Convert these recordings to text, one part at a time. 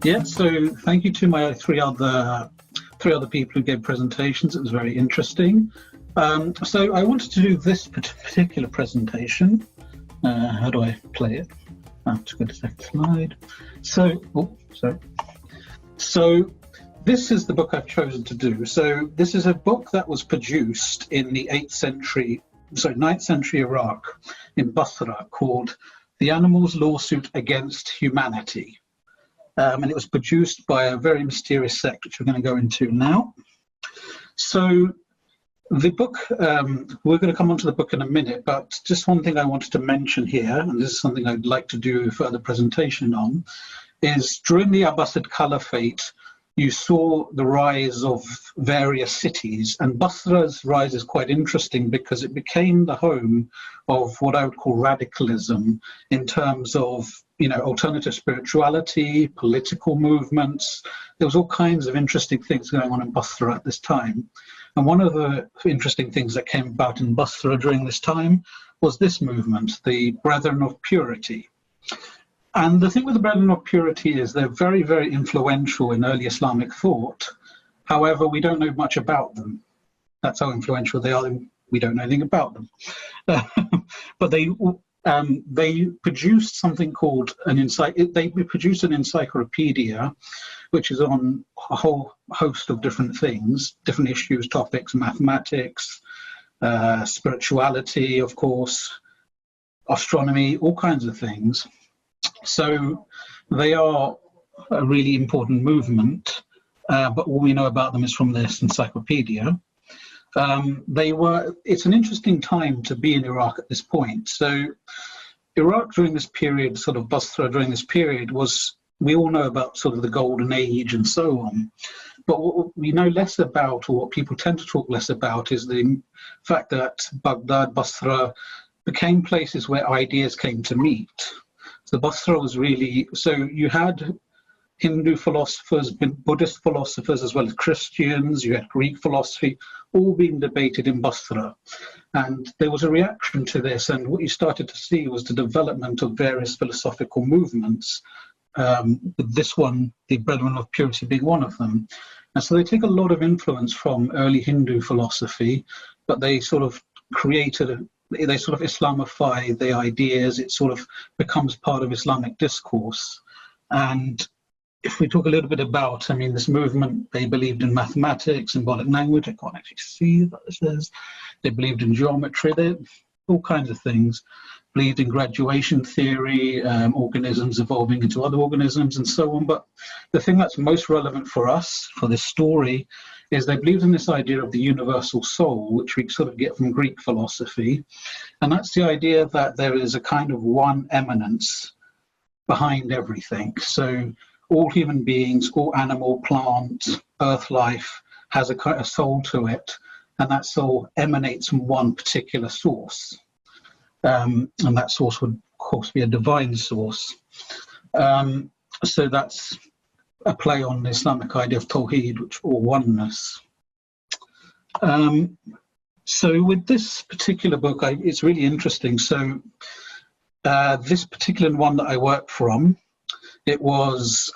Yeah, so thank you to my three other people who gave presentations. It was very interesting. So I wanted to do this particular presentation. How do I play it? To go to the second slide. So this is the book I've chosen to do. So this is a book that was produced in the 9th century Iraq, in Basra, called The Animals' Lawsuit Against Humanity. And it was produced by a very mysterious sect, which we're going to go into now. So the book, we're going to come onto the book in a minute, but just one thing I wanted to mention here, and this is something I'd like to do a further presentation on, is during the Abbasid Caliphate, you saw the rise of various cities, and Basra's rise is quite interesting because it became the home of what I would call radicalism in terms of, alternative spirituality, political movements. There was all kinds of interesting things going on in Basra at this time. And one of the interesting things that came about in Basra during this time was this movement, the Brethren of Purity. And the thing with the Brethren of Purity is they're very, very influential in early Islamic thought. However, we don't know much about them. That's how influential they are. We don't know anything about them. But they produced something called they produced an encyclopedia, which is on a whole host of different things, different issues, topics, mathematics, spirituality, of course, astronomy, all kinds of things. So they are a really important movement, but all we know about them is from this encyclopedia. It's an interesting time to be in Iraq at this point. So Iraq during this period, sort of Basra during this period, we all know about sort of the golden age and so on. But what we know less about, or what people tend to talk less about, is the fact that Baghdad, Basra became places where ideas came to meet. So Basra was really, so you had Hindu philosophers, Buddhist philosophers, as well as Christians, you had Greek philosophy, all being debated in Basra. And there was a reaction to this, and what you started to see was the development of various philosophical movements, this one, the Brethren of Purity, being one of them. And so they take a lot of influence from early Hindu philosophy, but they sort of they sort of Islamify the ideas. It sort of becomes part of Islamic discourse. And if we talk a little bit about, this movement, they believed in mathematics, symbolic language. I can't actually see what this is. They believed in geometry, all kinds of things. Believed in graduation theory, organisms evolving into other organisms, and so on. But the thing that's most relevant for us, for this story, is they believed in this idea of the universal soul, which we sort of get from Greek philosophy. And that's the idea that there is a kind of one eminence behind everything. So all human beings, all animal, plant, earth life has a soul to it, and that soul emanates from one particular source. And that source would, of course, be a divine source. So that's a play on the Islamic idea of Tawheed, or oneness. So with this particular book, it's really interesting. So this particular one that I worked from, it was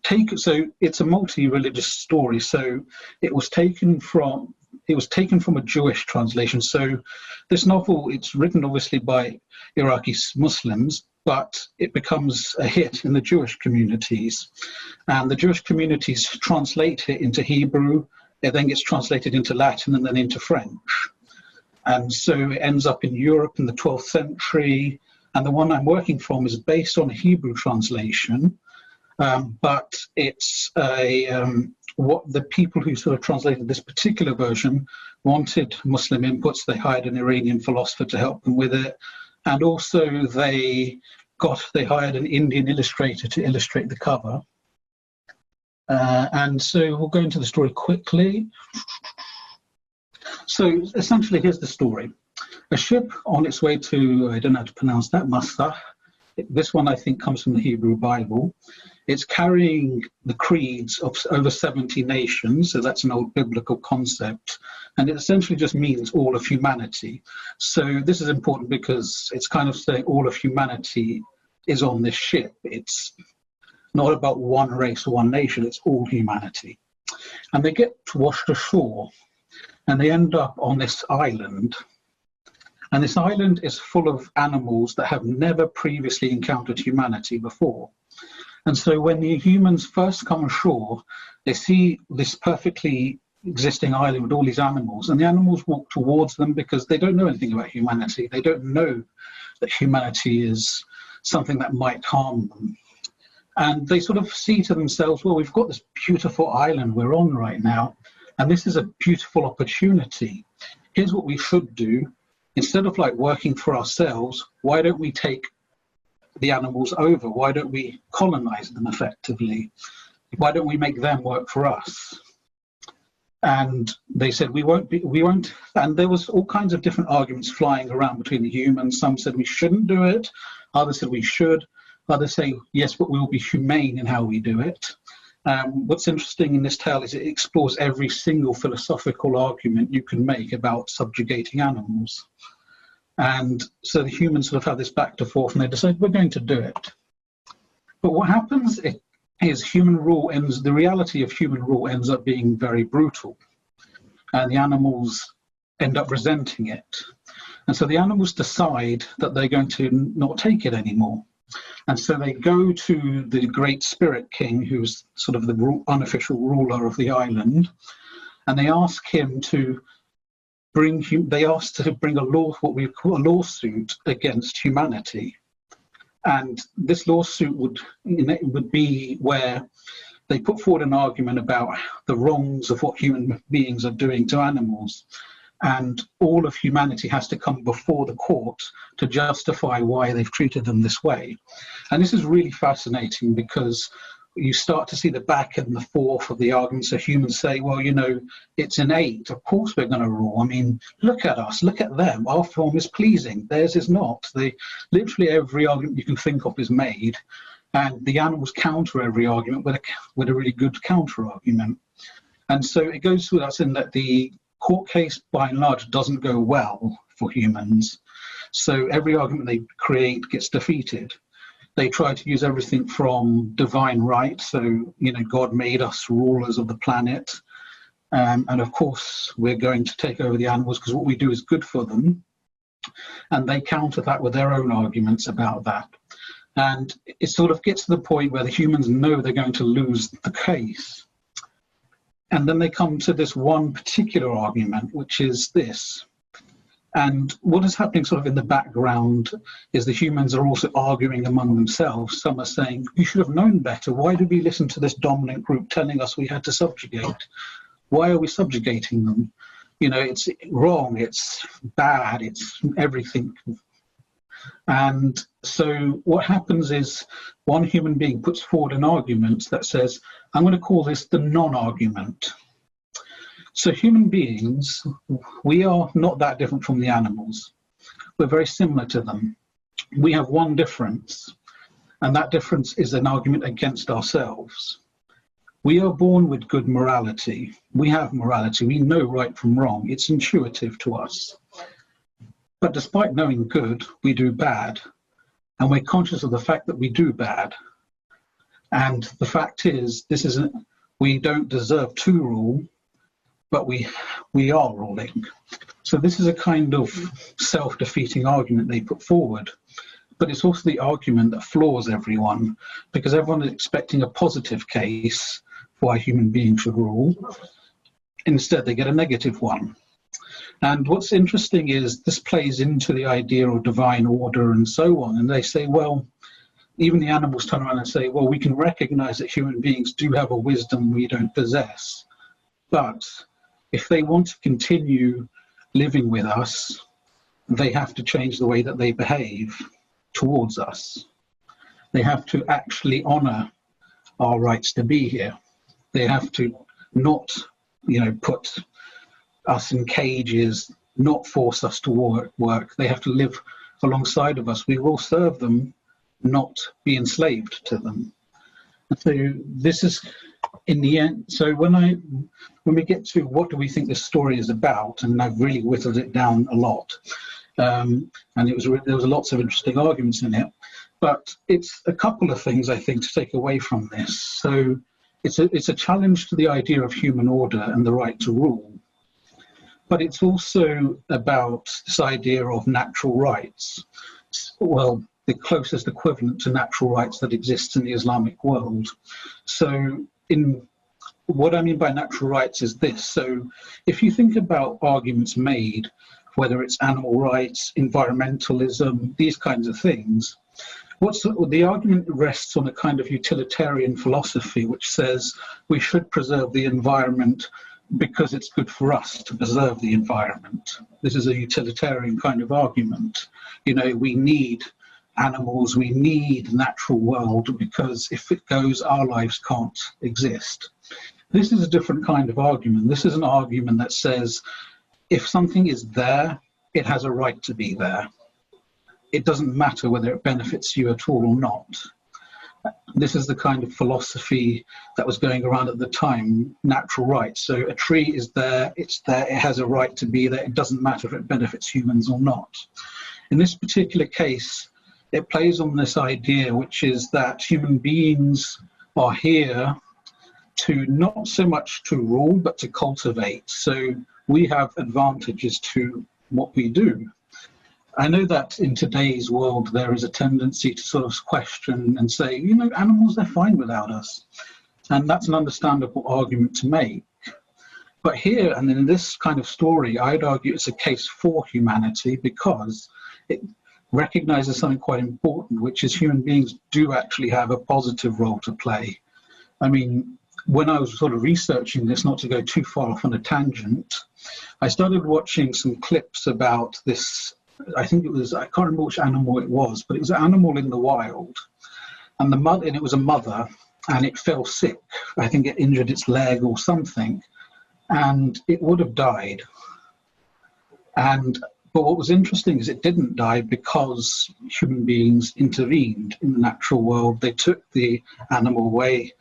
taken. So it's a multi-religious story. So it was taken from a Jewish translation. So this novel, it's written obviously by Iraqi Muslims, but it becomes a hit in the Jewish communities. And the Jewish communities translate it into Hebrew. It then gets translated into Latin and then into French. And so it ends up in Europe in the 12th century. And the one I'm working from is based on a Hebrew translation, but it's what the people who sort of translated this particular version wanted Muslim inputs. They hired an Iranian philosopher to help them with it, and also they hired an Indian illustrator to illustrate the cover. And so we'll go into the story quickly. So essentially, here's the story. A ship on its way to, I don't know how to pronounce that, Masah. This one, I think, comes from the Hebrew Bible. It's carrying the creeds of over 70 nations, so that's an old biblical concept, and it essentially just means all of humanity. So this is important because it's kind of saying all of humanity is on this ship. It's not about one race or one nation, it's all humanity. And they get washed ashore and they end up on this island. And this island is full of animals that have never previously encountered humanity before. And so when the humans first come ashore, they see this perfectly existing island with all these animals, and the animals walk towards them because they don't know anything about humanity. They don't know that humanity is something that might harm them. And they sort of see to themselves, well, we've got this beautiful island we're on right now, and this is a beautiful opportunity. Here's what we should do. Instead of like working for ourselves, why don't we take the animals over? Why don't we colonize them effectively? Why don't we make them work for us? And they said, we won't. And there was all kinds of different arguments flying around between the humans. Some said we shouldn't do it. Others said we should. Others say, yes, but we'll be humane in how we do it. What's interesting in this tale is it explores every single philosophical argument you can make about subjugating animals. And so the humans sort of have this back and forth, and they decide we're going to do it. But what happens is the reality of human rule ends up being very brutal, and the animals end up resenting it. And so the animals decide that they're going to not take it anymore. And so they go to the great spirit king, who's sort of the unofficial ruler of the island, and they ask him to bring a law, what we call a lawsuit against humanity. And this lawsuit would be where they put forward an argument about the wrongs of what human beings are doing to animals. And all of humanity has to come before the court to justify why they've treated them this way. And this is really fascinating because you start to see the back and the forth of the arguments. So humans say, well, you know, it's innate. Of course we're going to rule. I mean, look at us, look at them. Our form is pleasing. Theirs is not. Literally every argument you can think of is made. And the animals counter every argument with a really good counter argument. And so it goes with us in that the court case, by and large, doesn't go well for humans. So every argument they create gets defeated. They try to use everything from divine right, so, you know, God made us rulers of the planet, and of course we're going to take over the animals because what we do is good for them, and they counter that with their own arguments about that. And it sort of gets to the point where the humans know they're going to lose the case. And then they come to this one particular argument, which is this. And what is happening sort of in the background is the humans are also arguing among themselves. Some are saying, we should have known better. Why did we listen to this dominant group telling us we had to subjugate? Why are we subjugating them? You know, it's wrong, it's bad, it's everything. And so what happens is one human being puts forward an argument that says, I'm going to call this the non-argument. So human beings, we are not that different from the animals. We're very similar to them. We have one difference, and that difference is an argument against ourselves. We are born with good morality. We have morality. We know right from wrong. It's intuitive to us. But despite knowing good, we do bad. And we're conscious of the fact that we do bad. And the fact is, we don't deserve to rule, but we are ruling. So this is a kind of self-defeating argument they put forward. But it's also the argument that floors everyone, because everyone is expecting a positive case for why human beings should rule. Instead, they get a negative one. And what's interesting is this plays into the idea of divine order and so on. And they say, well, even the animals turn around and say, well, we can recognize that human beings do have a wisdom we don't possess. But if they want to continue living with us, they have to change the way that they behave towards us. They have to actually honor our rights to be here. They have to not, put us in cages, not force us to work. They have to live alongside of us. We will serve them, not be enslaved to them. And so this is, in the end, so when we get to what do we think this story is about, and I've really whittled it down a lot, and there was lots of interesting arguments in it, But it's a couple of things, I think, to take away from this. So it's a challenge to the idea of human order and the right to rule. But it's also about this idea of natural rights. Well, the closest equivalent to natural rights that exists in the Islamic world. So what I mean by natural rights is this. So if you think about arguments made, whether it's animal rights, environmentalism, these kinds of things, the argument rests on a kind of utilitarian philosophy which says we should preserve the environment because it's good for us to preserve the environment. This is a utilitarian kind of argument. You know, we need animals, we need the natural world, because if it goes, our lives can't exist. This is a different kind of argument. This is an argument that says if something is there, it has a right to be there. It doesn't matter whether it benefits you at all or not. This is the kind of philosophy that was going around at the time, natural rights. So a tree is there, it's there, it has a right to be there, it doesn't matter if it benefits humans or not. In this particular case, it plays on this idea, which is that human beings are here to not so much to rule, but to cultivate. So we have advantages to what we do. I know that in today's world, there is a tendency to sort of question and say, you know, animals, they're fine without us. And that's an understandable argument to make. But here, and in this kind of story, I'd argue it's a case for humanity because it recognizes something quite important, which is human beings do actually have a positive role to play. I mean, when I was sort of researching this, not to go too far off on a tangent, I started watching some clips about this. I think it was, I can't remember which animal it was, but it was an animal in the wild. And it was a mother, and it fell sick. I think it injured its leg or something, and it would have died. But what was interesting is it didn't die because human beings intervened in the natural world. They took the animal away,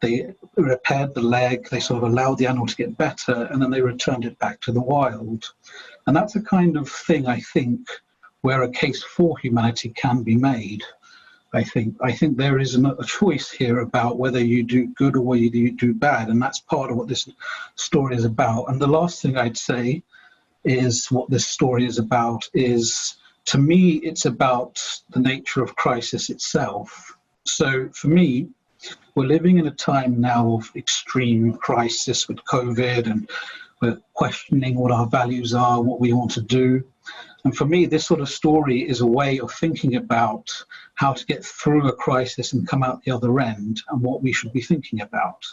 they repaired the leg, they sort of allowed the animal to get better, and then they returned it back to the wild. And that's a kind of thing, I think, where a case for humanity can be made. I think there is a choice here about whether you do good or whether you do bad, and that's part of what this story is about. And the last thing I'd say is what this story is about is, to me, it's about the nature of crisis itself. So for me, we're living in a time now of extreme crisis with COVID, and we're questioning what our values are, what we want to do. And for me, this sort of story is a way of thinking about how to get through a crisis and come out the other end, and what we should be thinking about.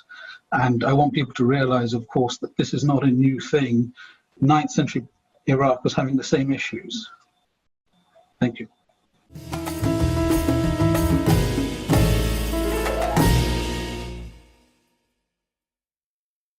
And I want people to realize, of course, that this is not a new thing. 9th century Iraq was having the same issues. Thank you.